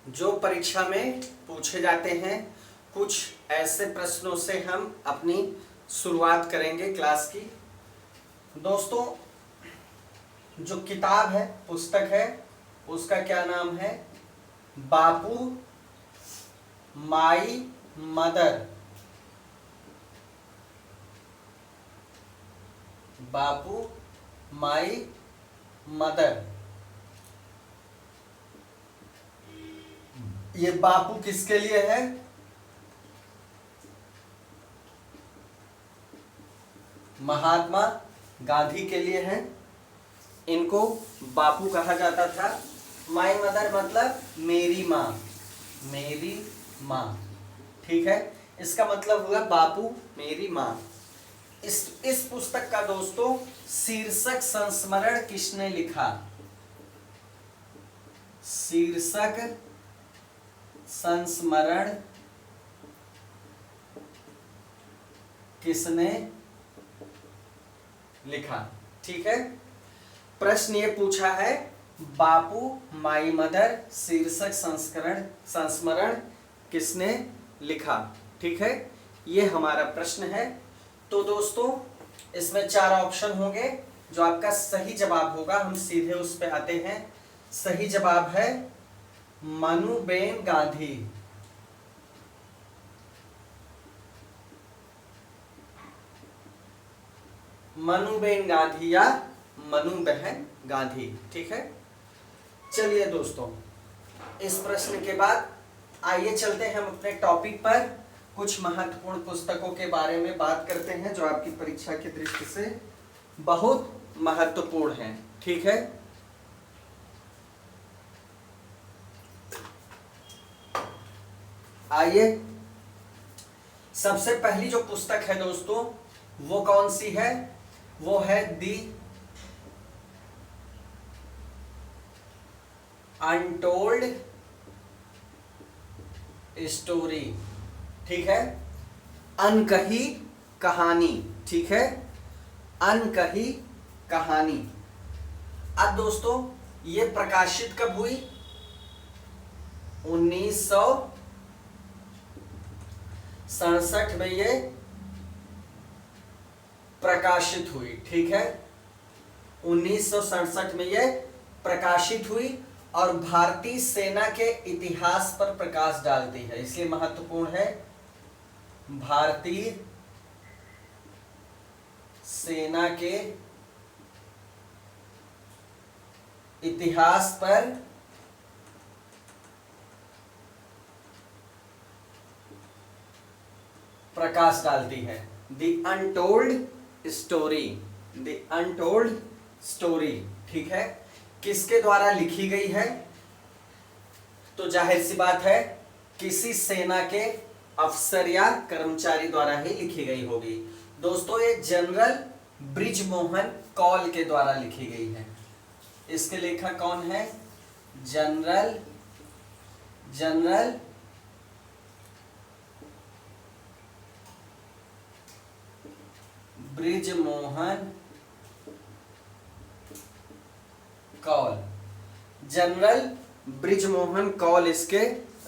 जो परीक्षा में पूछे जाते हैं, कुछ ऐसे प्रश्नों से हम अपनी शुरुआत करेंगे क्लास की। दोस्तों, जो किताब है, पुस्तक है, उसका क्या नाम है? Bapu my mother. Bapu my mother. ये बापू किसके लिए है? महात्मा गांधी के लिए है। इनको बापू कहा जाता था। माई मदर मतलब मेरी माँ, मेरी माँ। ठीक है, इसका मतलब हुआ बापू मेरी माँ। इस पुस्तक का दोस्तों शीर्षक संस्मरण किसने लिखा? शीर्षक संस्मरण किसने लिखा? ठीक है, प्रश्न ये पूछा है, बापू माई मदर शीर्षक संस्मरण किसने लिखा? ठीक है, ये हमारा प्रश्न है। तो दोस्तों, इसमें 4 ऑप्शन होंगे। जो आपका सही जवाब होगा, हम सीधे उस पे आते हैं। सही जवाब है मनुबेन गांधी। मनुबेन गांधी या मनु बहन गांधी। ठीक है, चलिए दोस्तों, इस प्रश्न के बाद आइए चलते हैं हम अपने टॉपिक पर। कुछ महत्वपूर्ण पुस्तकों के बारे में बात करते हैं जो आपकी परीक्षा की दृष्टि से बहुत महत्वपूर्ण हैं। ठीक है, आइए, सबसे पहली जो पुस्तक है दोस्तों, वो कौन सी है? वो है दी अनटोल्ड स्टोरी। ठीक है, अनकही कहानी। ठीक है, अनकही कहानी। अब दोस्तों, ये प्रकाशित कब हुई? 1967 में ये प्रकाशित हुई। ठीक है, 1967 में ये प्रकाशित हुई और भारतीय सेना के इतिहास पर प्रकाश डालती है, इसलिए महत्वपूर्ण है। भारतीय सेना के इतिहास पर प्रकाश डालती है। The untold story, the untold story. ठीक है, किसके द्वारा लिखी गई है? तो जाहिर सी बात है, किसी सेना के अफसर या कर्मचारी द्वारा ही लिखी गई होगी। दोस्तों, ये जनरल ब्रिजमोहन कॉल के द्वारा लिखी गई है। इसके लेखक कौन है? General Brijmohan call. General Brijmohan call इसके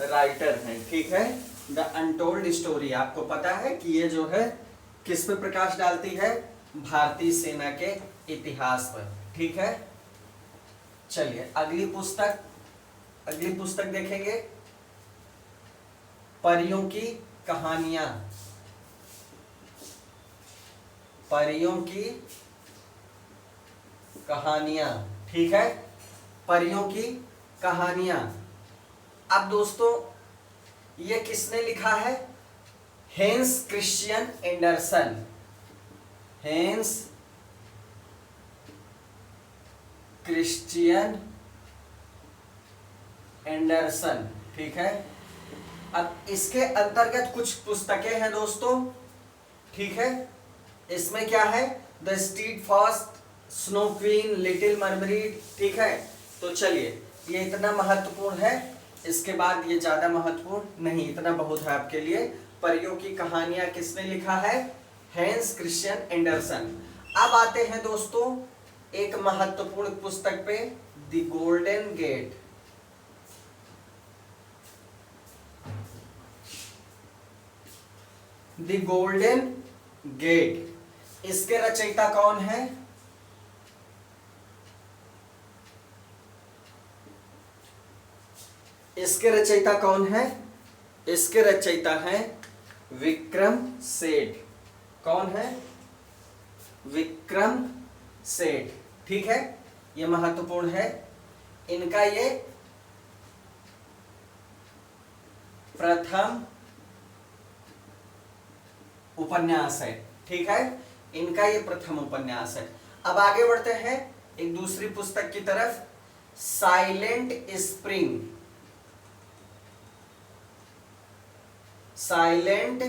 राइटर हैं। ठीक है, द अनटोल्ड स्टोरी, आपको पता है कि ये जो है किस पे प्रकाश डालती है? भारतीय सेना के इतिहास पर। ठीक है, चलिए अगली पुस्तक देखेंगे, परियों की कहानियां। परियों की कहानियां। ठीक है, परियों की कहानियां। अब दोस्तों, ये किसने लिखा है? Hans Christian Anderson. Hence Christian Anderson. ठीक है, अब इसके अंतर्गत कुछ पुस्तकें हैं दोस्तों। ठीक है, इसमें क्या है? The street fast, snow queen, little mermaid. ठीक है, तो चलिए, ये इतना महत्वपूर्ण है, इसके बाद ये ज्यादा महत्वपूर्ण नहीं, इतना बहुत है आपके लिए। परियों की कहानियां किसने लिखा है? Hans Christian Andersen. अब आते हैं दोस्तों एक महत्वपूर्ण पुस्तक पे, the golden gate. The golden gate. इसके रचयिता कौन है? इसके रचयिता कौन है? इसके रचयिता हैं विक्रम सेठ। कौन है? विक्रम सेठ। ठीक है, ये महत्वपूर्ण है। इनका ये प्रथम उपन्यास है। ठीक है, इनका ये प्रथम उपन्यास है। अब आगे बढ़ते हैं एक दूसरी पुस्तक की तरफ, साइलेंट स्प्रिंग। Silent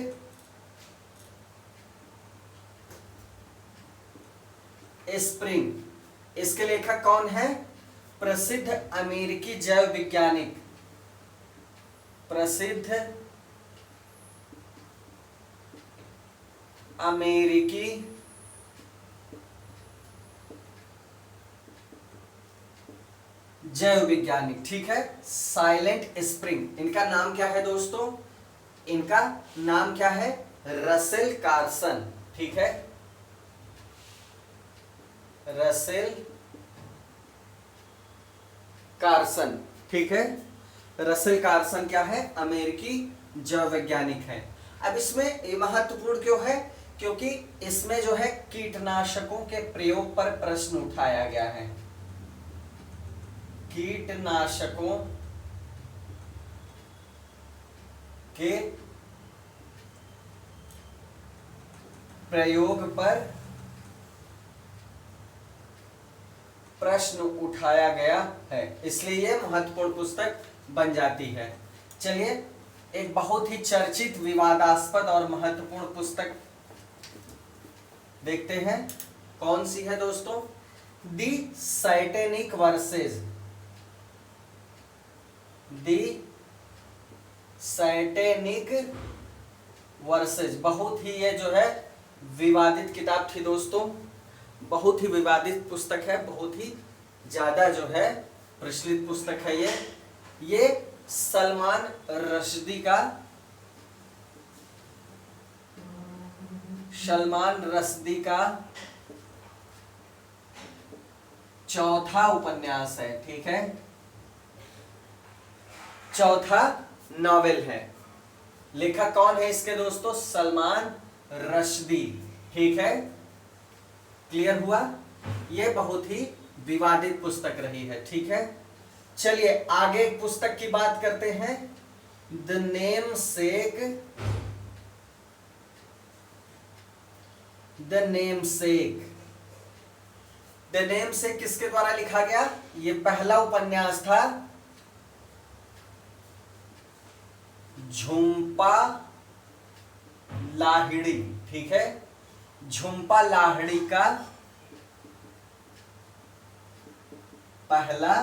spring. इसके लेखक कौन है? प्रसिद्ध अमेरिकी जैव वैज्ञानिक, प्रसिद्ध अमेरिकी जैव वैज्ञानिक। ठीक है, साइलेंट स्प्रिंग। इनका नाम क्या है दोस्तों? इनका नाम क्या है? Russell Carson. ठीक है, रसेल कार्सन। ठीक है, रसेल कार्सन क्या है? अमेरिकी जैव वैज्ञानिक है। अब इसमें ये महत्वपूर्ण क्यों है? क्योंकि इसमें जो है कीटनाशकों के प्रयोग पर प्रश्न उठाया गया है। कीटनाशकों के प्रयोग पर प्रश्न उठाया गया है, इसलिए यह महत्वपूर्ण पुस्तक बन जाती है। चलिए, एक बहुत ही चर्चित, विवादास्पद और महत्वपूर्ण पुस्तक देखते हैं। कौन सी है दोस्तों? दी सैटेनिक वर्सेस। दी सैटेनिक वर्सेस। बहुत ही ये जो है विवादित किताब थी दोस्तों, बहुत ही विवादित पुस्तक है, बहुत ही ज्यादा जो है प्रचलित पुस्तक है ये सलमान रश्दी का, सलमान रश्दी का चौथा उपन्यास है। ठीक है, चौथा नॉवेल है। लेखक कौन है इसके दोस्तों? सलमान रश्दी। ठीक है, क्लियर हुआ? यह बहुत ही विवादित पुस्तक रही है। ठीक है, चलिए आगे एक पुस्तक की बात करते हैं, the name sec. The name sec. The name सेक किसके द्वारा लिखा गया? यह पहला उपन्यास था झुंपा लाहिड़ी। ठीक है, झुंपा लाहिड़ी का पहला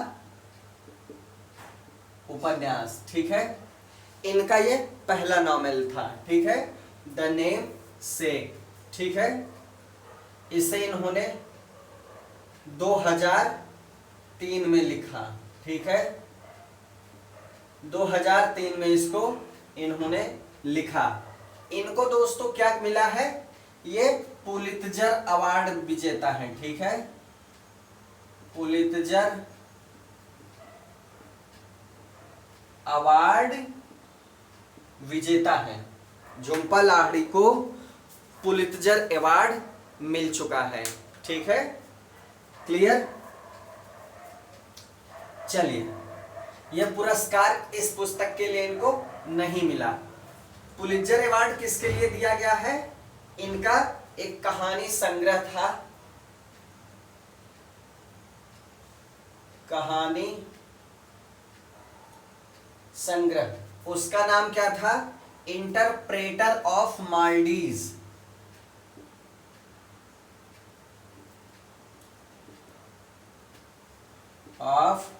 उपन्यास। ठीक है, इनका ये पहला नॉवेल था। ठीक है, द नेम सेक। ठीक है, इसे इन्होंने 2003 में लिखा। ठीक है, 2003 में इसको इन्होंने लिखा। इनको दोस्तों क्या मिला है? ये पुलित्जर अवार्ड विजेता है। ठीक है, पुलित्जर अवार्ड विजेता है। झुंपा लाहिड़ी को पुलित्जर अवार्ड मिल चुका है। ठीक है, क्लियर? चलिए, यह पुरस्कार इस पुस्तक के लिए इनको नहीं मिला। पुलित्जर अवार्ड किसके लिए दिया गया है? इनका एक कहानी संग्रह था, कहानी संग्रह। उसका नाम क्या था? Interpreter of maladies. Of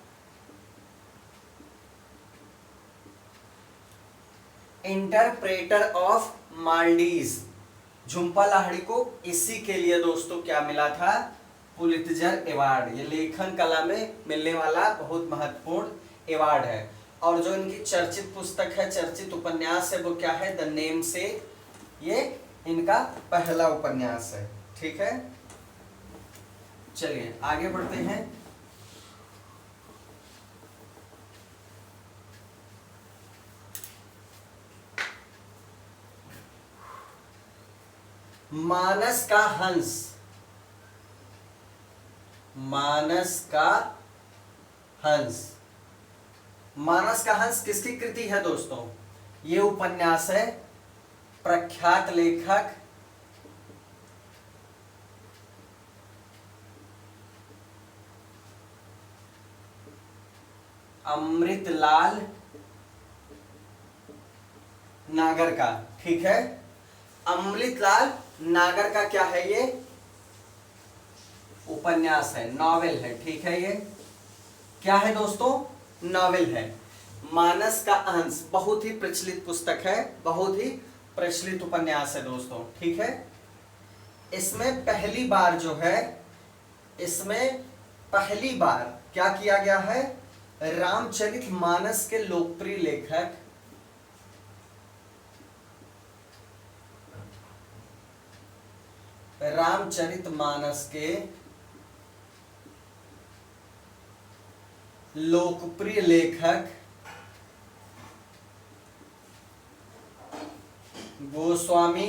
interpreter of maladies. Jhumpa Lahiri को इसी के लिए दोस्तों क्या मिला था? Pulitzer award. ये लेखन कला में मिलने वाला बहुत महत्वपूर्ण अवार्ड है। और जो इनकी चर्चित पुस्तक है, चर्चित उपन्यास है, वो क्या है? द नेम सेक। ये इनका पहला उपन्यास है। ठीक है, चलिए आगे बढ़ते हैं। मानस का हंस। मानस का हंस। मानस का हंस किसकी कृति है दोस्तों? ये उपन्यास है प्रख्यात लेखक अमृतलाल नागर का। ठीक है, अमृतलाल नागर का क्या है? ये उपन्यास है, नॉवेल है। ठीक है, ये क्या है दोस्तों? नॉवेल है। मानस का हंस बहुत ही प्रचलित पुस्तक है, बहुत ही प्रचलित उपन्यास है दोस्तों। ठीक है, इसमें पहली बार जो है, इसमें पहली बार क्या किया गया है? रामचरितमानस के लोकप्रिय लेखक रामचरितमानस के लोकप्रिय लेखक गोस्वामी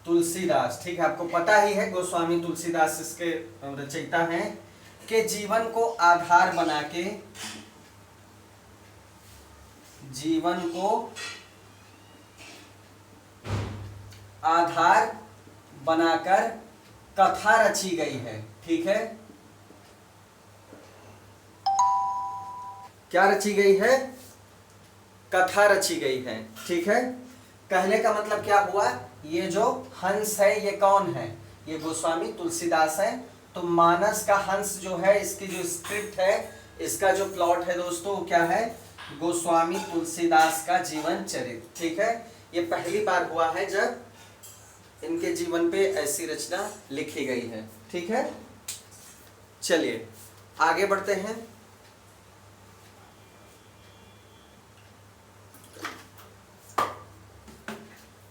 तुलसीदास। ठीक है, आपको पता ही है गोस्वामी तुलसीदास इसके रचयिता हैं, के जीवन को आधार बना के, जीवन को आधार बनाकर कथा रची गई है। ठीक है, क्या रची गई है? कथा रची गई है। ठीक है, कहने का मतलब क्या हुआ? ये जो हंस है ये कौन है? ये गोस्वामी तुलसीदास है। तो मानस का हंस जो है, इसकी जो स्क्रिप्ट है, इसका जो प्लॉट है दोस्तों, क्या है? गोस्वामी तुलसीदास का जीवन चरित्र। ठीक है, ये पहली बार हुआ है जब इनके जीवन पे ऐसी रचना लिखी गई है। ठीक है, चलिए आगे बढ़ते हैं।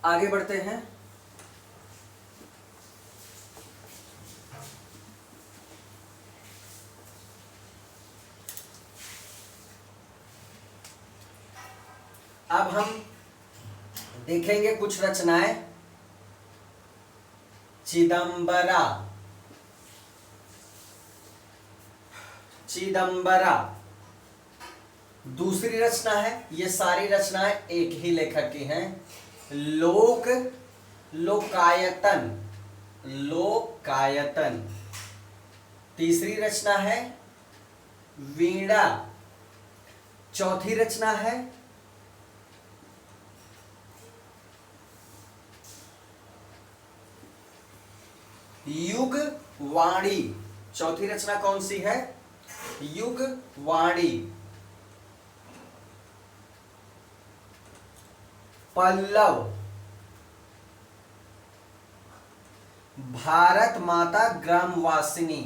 आगे बढ़ते हैं। अब हम देखेंगे कुछ रचनाएं। चिदंबरा। चिदंबरा दूसरी रचना है। ये सारी रचनाएं एक ही लेखक की हैं। लोकायतन। लोकायतन तीसरी रचना है। वीणा चौथी रचना है। युगवाणी चौथी रचना कौन सी है? युगवाणी। पल्लव। भारत माता ग्रामवासिनी।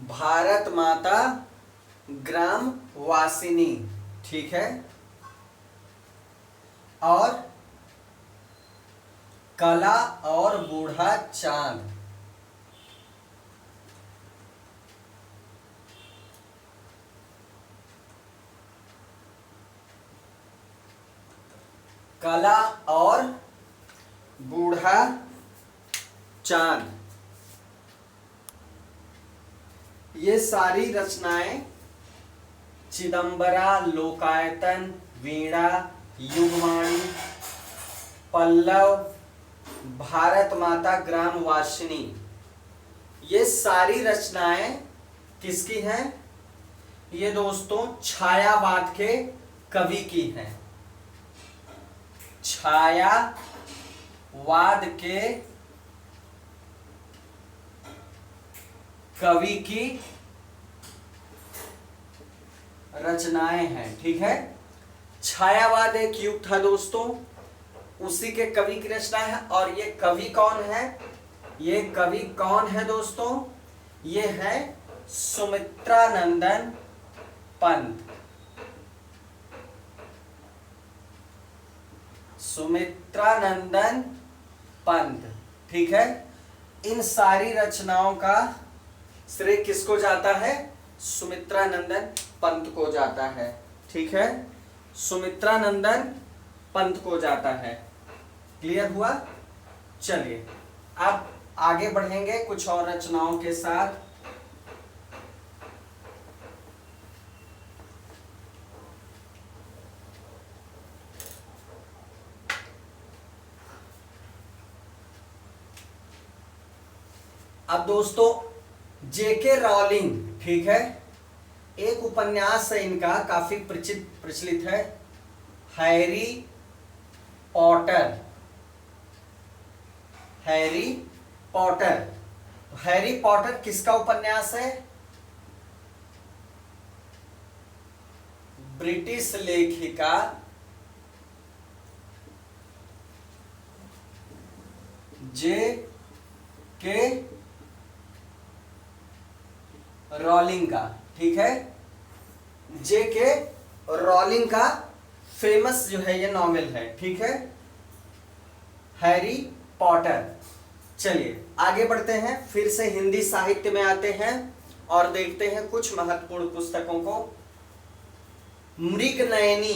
भारत माता ग्रामवासिनी। ठीक है, और कला और बूढ़ा चांद। कला और बूढ़ा चांद, ये सारी रचनाएं चिदंबरा, लोकायतन, वीणा, युगवाणी, पल्लव, भारत माता ग्रामवासिनी, ये सारी रचनाएं किसकी हैं? ये दोस्तों छायावाद के कवि की हैं। छायावाद के कवि की रचनाएं हैं। ठीक है, छायावाद एक युग था दोस्तों, उसी के कवि की रचना है। और ये कवि कौन है? ये कवि कौन है दोस्तों? ये है सुमित्रानंदन पंत। सुमित्रानंदन पंत, ठीक है। इन सारी रचनाओं का श्रेय किसको जाता है? सुमित्रानंदन पंत को जाता है, ठीक है। सुमित्रानंदन पंत को जाता है। क्लियर हुआ? चलिए अब आगे बढ़ेंगे कुछ और रचनाओं के साथ। अब दोस्तों जेके रॉलिंग, ठीक है, एक उपन्यास है इनका, काफी प्रचलित है, Harry Potter. Harry Potter, Harry Potter किसका उपन्यास है? ब्रिटिश लेखिका जे के रॉलिंग का, ठीक है। जे के रॉलिंग का फेमस जो है ये नॉवेल है, ठीक है, हैरी पॉटर। चलिए आगे बढ़ते हैं, फिर से हिंदी साहित्य में आते हैं और देखते हैं कुछ महत्वपूर्ण पुस्तकों को। मृगनयनी,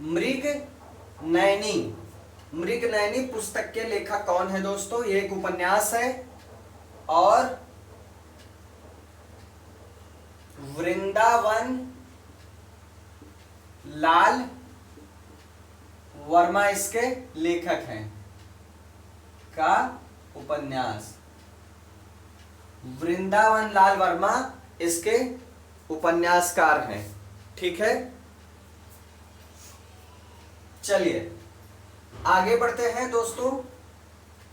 मृगनयनी, मृगनयनी पुस्तक के लेखक कौन है दोस्तों? ये एक उपन्यास है और वृंदावन लाल वर्मा इसके लेखक हैं का उपन्यास। वृंदावन लाल वर्मा इसके उपन्यासकार हैं, ठीक है। चलिए आगे बढ़ते हैं दोस्तों,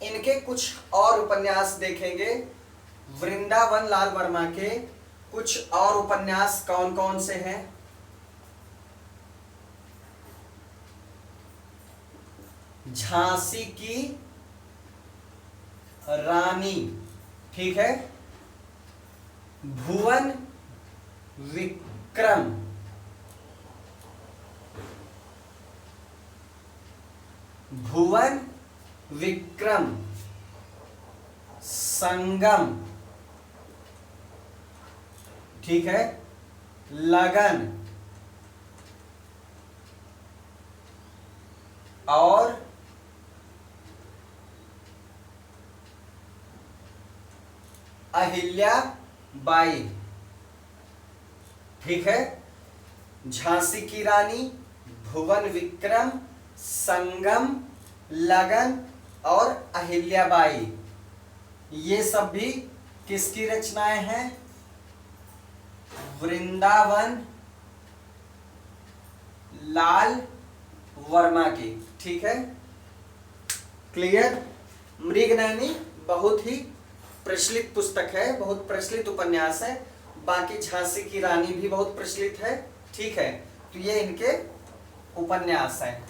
इनके कुछ और उपन्यास देखेंगे। वृंदावन लाल वर्मा के कुछ और उपन्यास कौन कौन से हैं? झांसी की रानी, ठीक है, भुवन विक्रम, भुवन विक्रम, संगम, ठीक है, लगन और अहिल्या बाई, ठीक है। झांसी की रानी, भुवन विक्रम, संगम, लगन और अहिल्याबाई, ये सब भी किसकी रचनाएं हैं? वृंदावन लाल वर्मा की, ठीक है। क्लियर? मृगनयनी बहुत ही प्रचलित पुस्तक है, बहुत प्रचलित उपन्यास है। बाकी झांसी की रानी भी बहुत प्रचलित है, ठीक है। तो ये इनके उपन्यास हैं।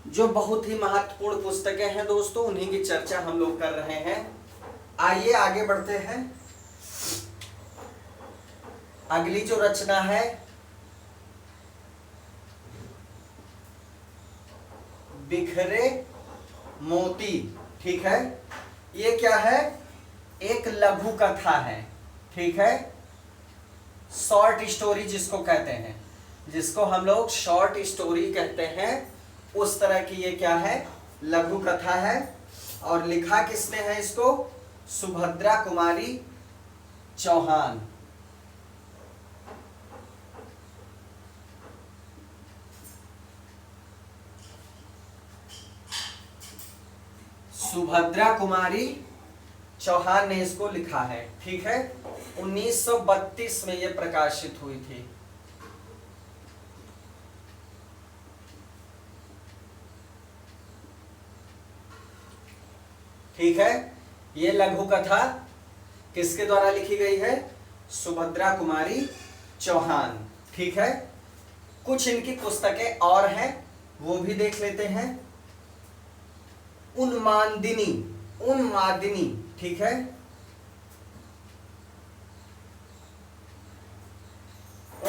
जो बहुत ही महत्वपूर्ण पुस्तकें हैं दोस्तों, उन्हीं की चर्चा हम लोग कर रहे हैं। आइए आगे बढ़ते हैं। अगली जो रचना है बिखरे मोती, ठीक है। ये क्या है? एक लघु कथा है, ठीक है, शॉर्ट स्टोरी जिसको कहते हैं, जिसको हम लोग शॉर्ट स्टोरी कहते हैं, उस तरह की ये क्या है? लघु कथा है। और लिखा किसने है इसको? सुभद्रा कुमारी चौहान। सुभद्रा कुमारी चौहान ने इसको लिखा है, ठीक है। 1932 में यह प्रकाशित हुई थी। ठीक है, ये लघु कथा किसके द्वारा लिखी गई है? सुभद्रा कुमारी चौहान। ठीक है, कुछ इनकी पुस्तकें और हैं, वो भी देख लेते हैं। उन्मादिनी, उन्मादिनी, ठीक है,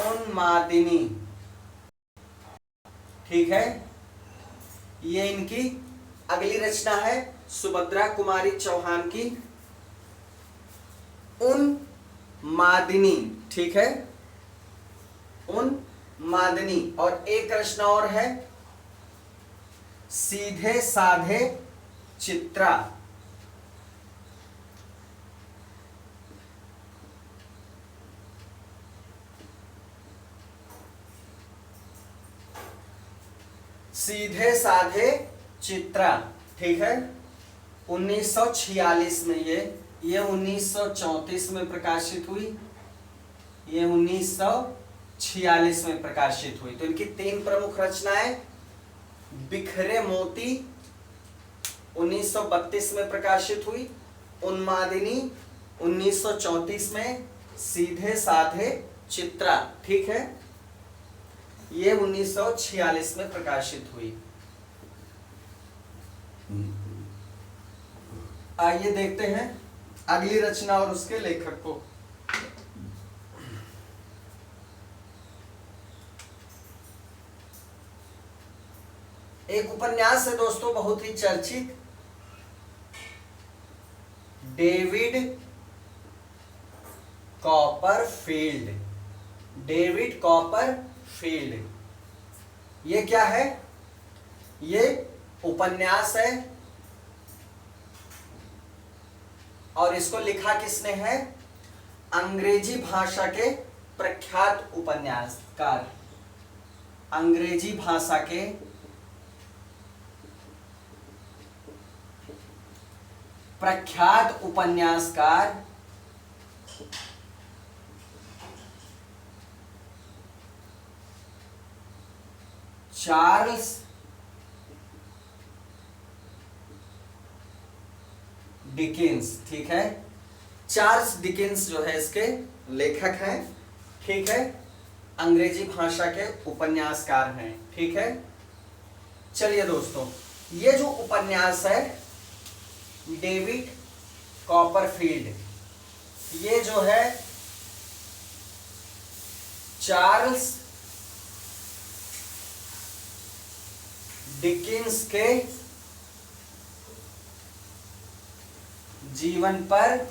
उन्मादिनी, ठीक है, ये इनकी अगली रचना है सुभद्रा कुमारी चौहान की उन्मादिनी। ठीक है, उन्मादिनी। और एक रचना और है सीधे साधे चित्रा। सीधे साधे चित्रा, ठीक है, 1946 में ये 1934 में प्रकाशित हुई, ये 1946 में प्रकाशित हुई। तो इनकी 3 प्रमुख रचनाएं, बिखरे मोती 1932 में प्रकाशित हुई, उन्मादिनी 1934 में, सीधे साधे चित्रा, ठीक है, ये 1946 में प्रकाशित हुई। आइए देखते हैं अगली रचना और उसके लेखक को। एक उपन्यास है दोस्तों बहुत ही चर्चित, डेविड कॉपरफील्ड। डेविड कॉपरफील्ड, ये क्या है? ये उपन्यास है और इसको लिखा किसने है? अंग्रेजी भाषा के प्रख्यात उपन्यासकार, अंग्रेजी भाषा के प्रख्यात उपन्यासकार चार्ल्स डिकेंस। ठीक है, चार्ल्स डिकेंस जो है इसके लेखक हैं। ठीक है, अंग्रेजी भाषा के उपन्यासकार हैं। ठीक है, चलिए दोस्तों, ये जो उपन्यास है डेविड कॉपरफील्ड, ये जो है चार्ल्स डिकेंस के जीवन पर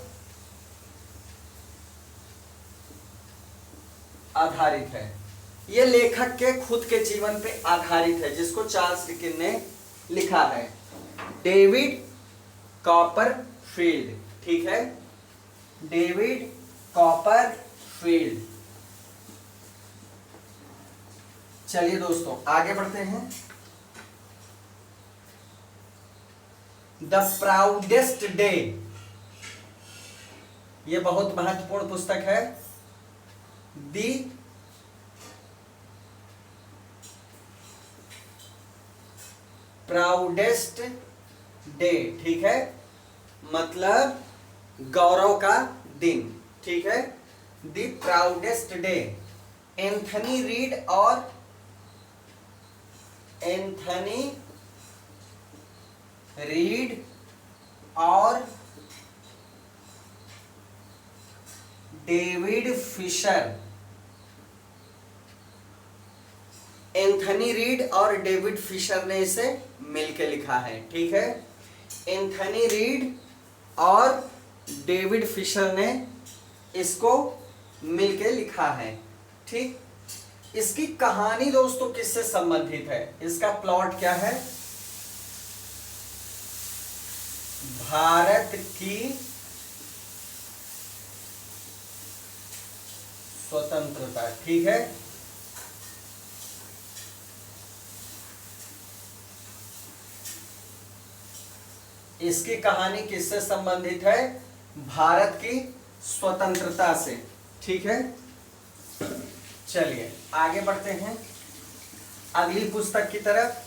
आधारित है। यह लेखक के खुद के जीवन पे आधारित है, जिसको चार्ल्स डिकेंस ने लिखा है। डेविड कॉपरफील्ड, ठीक है, डेविड कॉपरफील्ड। चलिए दोस्तों आगे बढ़ते हैं। द प्राउडेस्ट डे, यह बहुत महत्वपूर्ण पुस्तक है। दी प्राउडेस्ट डे, ठीक है, मतलब गौरव का दिन। ठीक है, दी प्राउडेस्ट डे, एंथनी रीड और एंथनी रीड और डेविड फिशर, एंथनी रीड और डेविड फिशर ने इसे मिलकर लिखा है। ठीक है, एंथनी रीड और डेविड फिशर ने इसको मिलकर लिखा है। ठीक, इसकी कहानी दोस्तों किससे संबंधित है? इसका प्लॉट क्या है? भारत की स्वतंत्रता। ठीक है, इसकी कहानी किससे संबंधित है? भारत की स्वतंत्रता से। ठीक है, चलिए आगे बढ़ते हैं अगली पुस्तक की तरफ।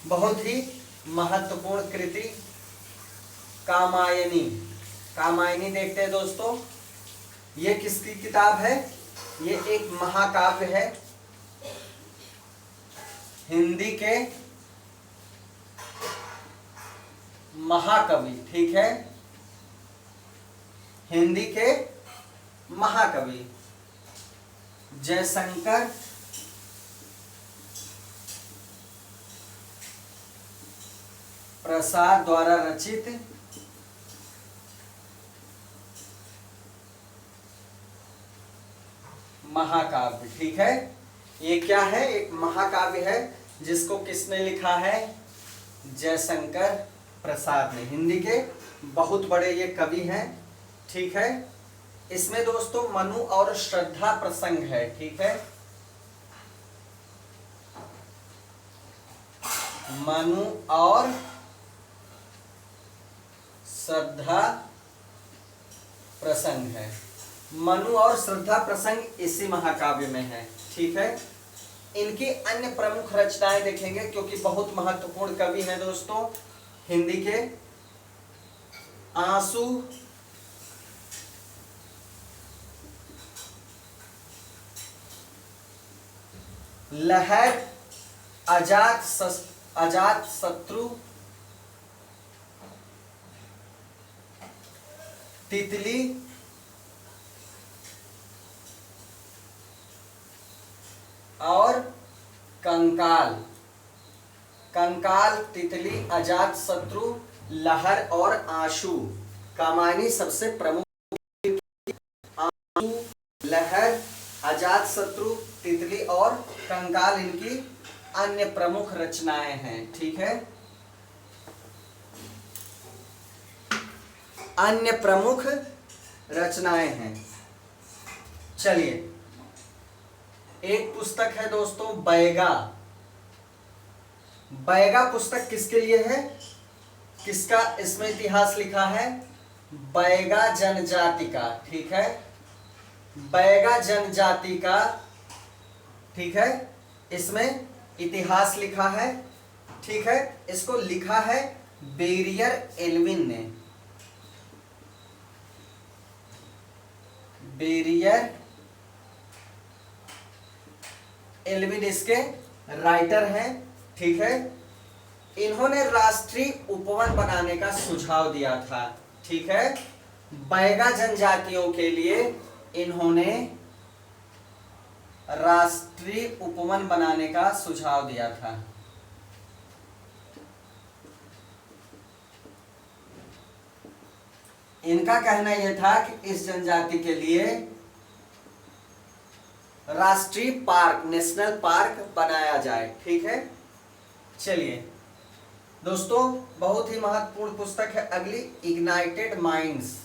बहुत ही महत्वपूर्ण कृति कामायनी। कामायनी देखते हैं दोस्तों। ये किसकी किताब है? ये एक महाकाव्य है, हिंदी के महाकवि, ठीक है, हिंदी के महाकवि जयशंकर प्रसाद द्वारा रचित महाकाव्य, ठीक है। ये क्या है? एक महाकाव्य है जिसको किसने लिखा है? जयशंकर प्रसाद ने। हिंदी के बहुत बड़े ये कवि हैं, ठीक है। इसमें दोस्तों मनु और श्रद्धा प्रसंग है, ठीक है। मनु और श्रद्धा प्रसंग है। मनु और श्रद्धा प्रसंग इसी महाकाव्य में है, ठीक है। इनकी अन्य प्रमुख रचनाएं देखेंगे क्योंकि बहुत महत्वपूर्ण कवि हैं दोस्तों हिंदी के। आंसू, लहर, अजात शत्रु, तितली, और कंकाल। कंकाल, तितली, अजात शत्रु, लहर और आंसू। कामायनी सबसे प्रमुख। आंसू, लहर, अजात शत्रु, तितली और कंकाल इनकी अन्य प्रमुख रचनाएं हैं, ठीक है। अन्य प्रमुख रचनाएं हैं। चलिए, एक पुस्तक है दोस्तों बैगा। बैगा पुस्तक किसके लिए है? किसका इसमें इतिहास लिखा है? बैगा जनजाति का, ठीक है। बैगा जनजाति का, ठीक है, इसमें इतिहास लिखा है, ठीक है। इसको लिखा है बेरियर एल्विन ने। बेरियर एल्विन इसके राइटर हैं, ठीक है। इन्होंने राष्ट्रीय उपवन बनाने का सुझाव दिया था, ठीक है। बैगा जनजातियों के लिए इन्होंने राष्ट्रीय उपवन बनाने का सुझाव दिया था। इनका कहना यह था कि इस जनजाति के लिए राष्ट्रीय पार्क, नेशनल पार्क बनाया जाए, ठीक है। चलिए दोस्तों, बहुत ही महत्वपूर्ण पुस्तक है अगली, इग्नाइटेड माइंड्स।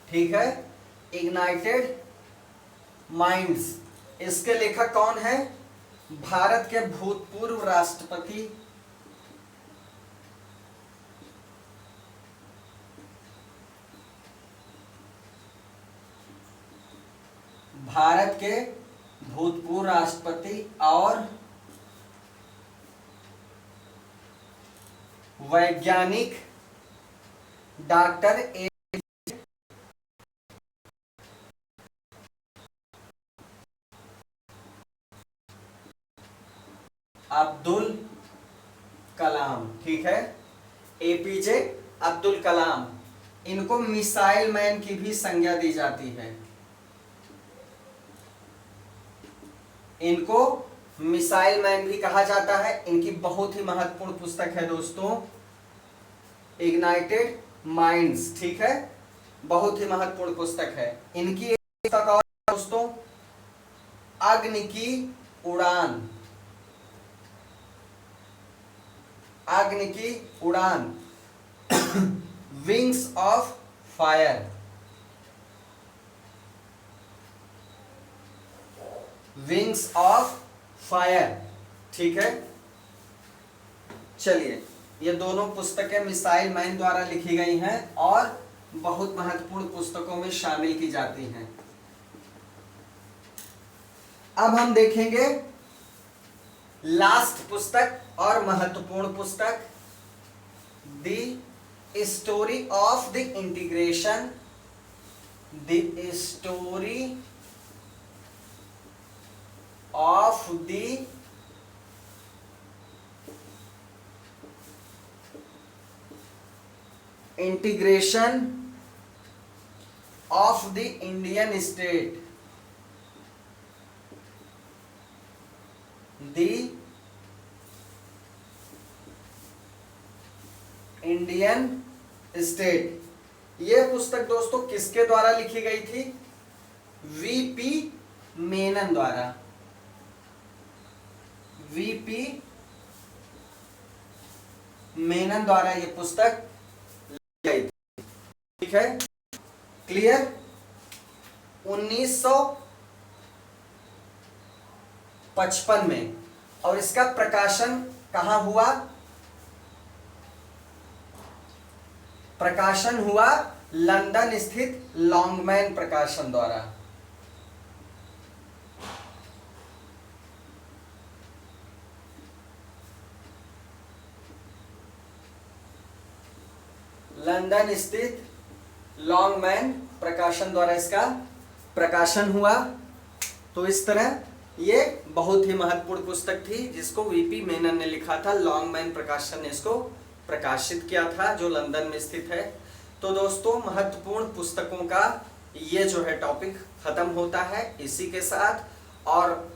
ठीक है, इग्नाइटेड माइंड्स। इसके लेखक कौन है? भारत के भूतपूर्व राष्ट्रपति भारत के भूतपूर्व राष्ट्रपति और वैज्ञानिक डॉक्टर अब्दुल कलाम, ठीक है। एपीजे अब्दुल कलाम। इनको मिसाइल मैन की भी संज्ञा दी जाती है। इनको मिसाइल मैन भी कहा जाता है। इनकी बहुत ही महत्वपूर्ण पुस्तक है दोस्तों इग्नाइटेड माइंड्स, ठीक है, बहुत ही महत्वपूर्ण पुस्तक है। इनकी एक पुस्तक और दोस्तों अग्नि की उड़ान। अग्नि की उड़ान, wings of fire. Wings of fire, ठीक है। चलिए, ये दोनों पुस्तकें मिसाइल मैन द्वारा लिखी गई हैं और बहुत महत्वपूर्ण पुस्तकों में शामिल की जाती हैं। अब हम देखेंगे लास्ट पुस्तक और महत्वपूर्ण पुस्तक, the story of the integration, the story of the integration of the Indian state, the Indian state. यह पुस्तक दोस्तों किसके द्वारा लिखी गई थी? वीपी मेनन द्वारा, वीपी मेनन द्वारा यह पुस्तक लिखी गई थी। ठीक है, क्लियर। 1955 में, और इसका प्रकाशन कहां हुआ? प्रकाशन हुआ लंदन स्थित लॉन्गमैन प्रकाशन द्वारा। लंदन स्थित लॉन्गमैन प्रकाशन द्वारा इसका प्रकाशन हुआ। तो इस तरह ये बहुत ही महत्वपूर्ण पुस्तक थी जिसको वीपी मेनन ने लिखा था। लॉन्गमैन प्रकाशन ने इसको प्रकाशित किया था जो लंदन में स्थित है। तो दोस्तों महत्वपूर्ण पुस्तकों का ये जो है टॉपिक खत्म होता है इसी के साथ। और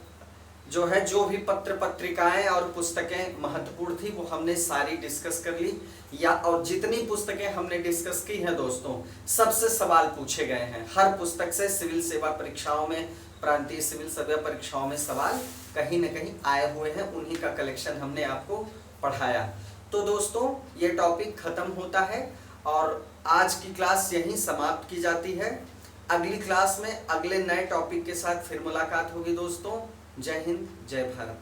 जो है जो भी पत्र पत्रिकाएं और पुस्तकें महत्वपूर्ण थी वो हमने सारी डिस्कस कर ली, या और जितनी पुस्तकें हमने डिस्कस की हैं दोस्तों सबसे सवाल पूछे गए हैं। हर पुस्तक से सिविल सेवा परीक्षाओं में, प्रांतीय सिविल सेवा परीक्षाओं में सवाल कहीं न कहीं आए हुए हैं, उन्हीं का कलेक्शन हमने आपको पढ़ाया। तो दोस्तों ये टॉपिक खत्म होता है और आज की क्लास यहीं समाप्त की जाती है। अगली क्लास में अगले नए टॉपिक के साथ फिर मुलाकात होगी दोस्तों। जय हिंद, जय भारत।